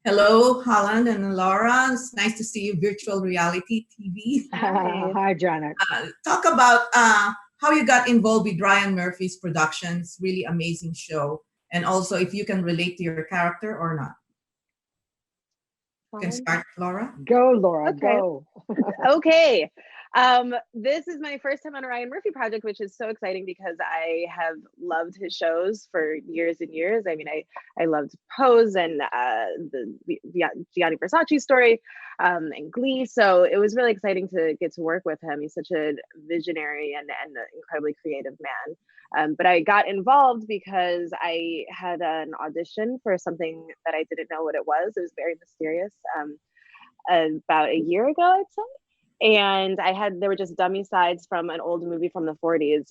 Hello, Holland and Laura. It's nice to see you, virtual reality TV. Hi. Hi, Janet. Talk about how you got involved with Ryan Murphy's productions. Really amazing show. And also, if you can relate to your character or not. You can Holland? start, Laura. Go, Laura, Okay. go. Okay. This is my first time on a Ryan Murphy project, which is so exciting because I have loved his shows for years and years. I mean, I loved Pose and Gianni Versace story and Glee. So it was really exciting to get to work with him. He's such a visionary and an incredibly creative man. But I got involved because I had an audition for something that I didn't know what it was. It was very mysterious. About a year ago, I'd say. And there were just dummy sides from an old movie from the 40s.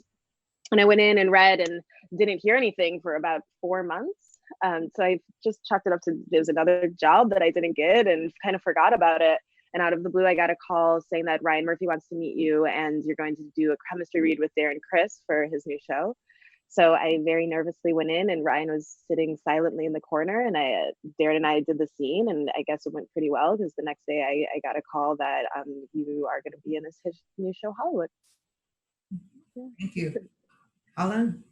And I went in and read and didn't hear anything for about 4 months. So I just chalked it up to there's another job that I didn't get and kind of forgot about it. And out of the blue, I got a call saying that Ryan Murphy wants to meet you and you're going to do a chemistry read with Darren Criss for his new show. So I very nervously went in and Ryan was sitting silently in the corner and Darren and I did the scene and I guess it went pretty well because the next day I got a call that you are going to be in his new show, Hollywood. Thank you. Holland?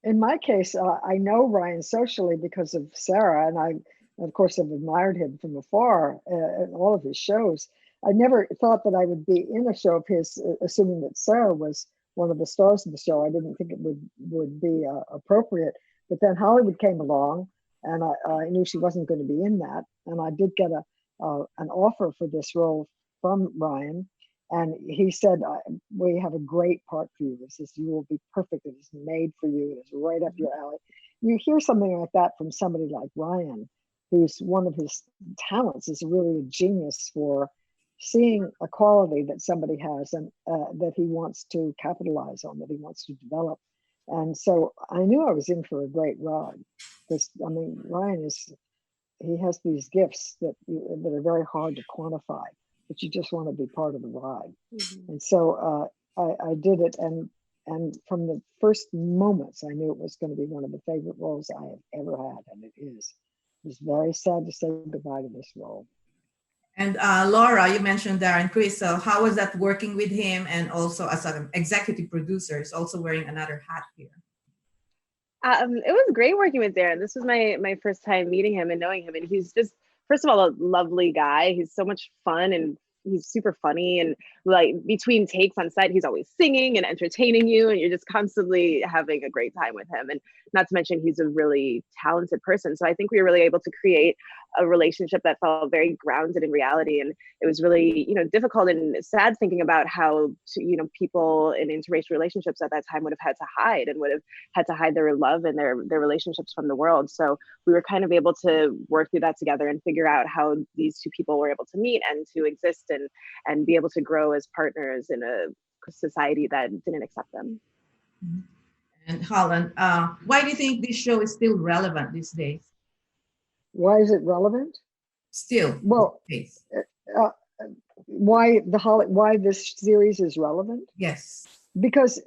In my case, I know Ryan socially because of Sarah, and I, of course, have admired him from afar in all of his shows. I never thought that I would be in a show of his, assuming that Sarah was one of the stars of the show. I didn't think it would be appropriate. But then Hollywood came along, and I knew she wasn't going to be in that. And I did get an offer for this role from Ryan. And he said, we have a great part for you. This is, you will be perfect. It is made for you. It is right up your alley. You hear something like that from somebody like Ryan, who's one of his talents is really a genius for seeing a quality that somebody has and that he wants to capitalize on, that he wants to develop. And so I knew I was in for a great ride because, I mean, Ryan he has these gifts that are very hard to quantify, but you just want to be part of the ride. Mm-hmm. And so I did it. And from the first moments, I knew it was going to be one of the favorite roles I have ever had. And it is. It was very sad to say goodbye to this role. And Laura, you mentioned Darren Criss. So how was that working with him and also as an executive producer, is also wearing another hat here? It was great working with Darren. This was my first time meeting him and knowing him. And he's just, first of all, a lovely guy. He's so much fun and he's super funny. And like between takes on set, he's always singing and entertaining you. And you're just constantly having a great time with him. And not to mention, he's a really talented person. So I think we were really able to create a relationship that felt very grounded in reality. And it was really, difficult and sad thinking about how, people in interracial relationships at that time would have had to hide and would have had to hide their love and their relationships from the world. So we were kind of able to work through that together and figure out how these two people were able to meet and to exist and be able to grow as partners in a society that didn't accept them. And Holland, why do you think this show is still relevant these days? Why is it relevant? Still, well, why this series is relevant? Yes, because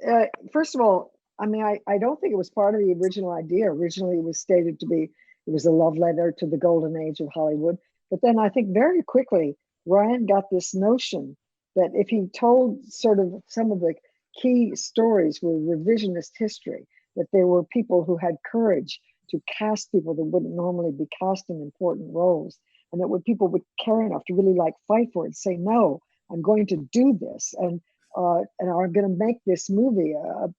first of all, I mean, I don't think it was part of the original idea. Originally, it was stated to be it was a love letter to the golden age of Hollywood. But then I think very quickly Ryan got this notion that if he told sort of some of the key stories were revisionist history, that there were people who had courage to cast people that wouldn't normally be cast in important roles, and that when people would care enough to really fight for it, say, no, I'm going to do this, and I'm going to make this movie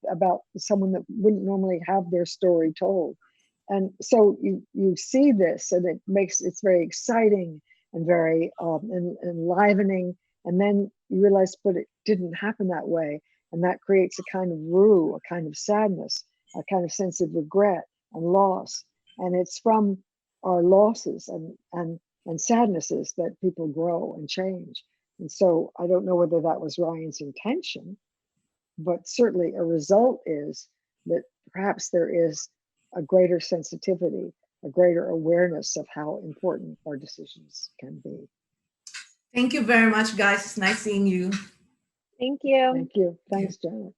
about someone that wouldn't normally have their story told. And so you see this, and it's very exciting and very enlivening. And then you realize, but it didn't happen that way. And that creates a kind of rue, a kind of sadness, a kind of sense of regret and loss. And it's from our losses and sadnesses that people grow and change. And so I don't know whether that was Ryan's intention, but certainly a result is that perhaps there is a greater sensitivity, a greater awareness of how important our decisions can be. Thank you very much, guys. It's nice seeing you. Thank you. Thank you. Thanks, Janet.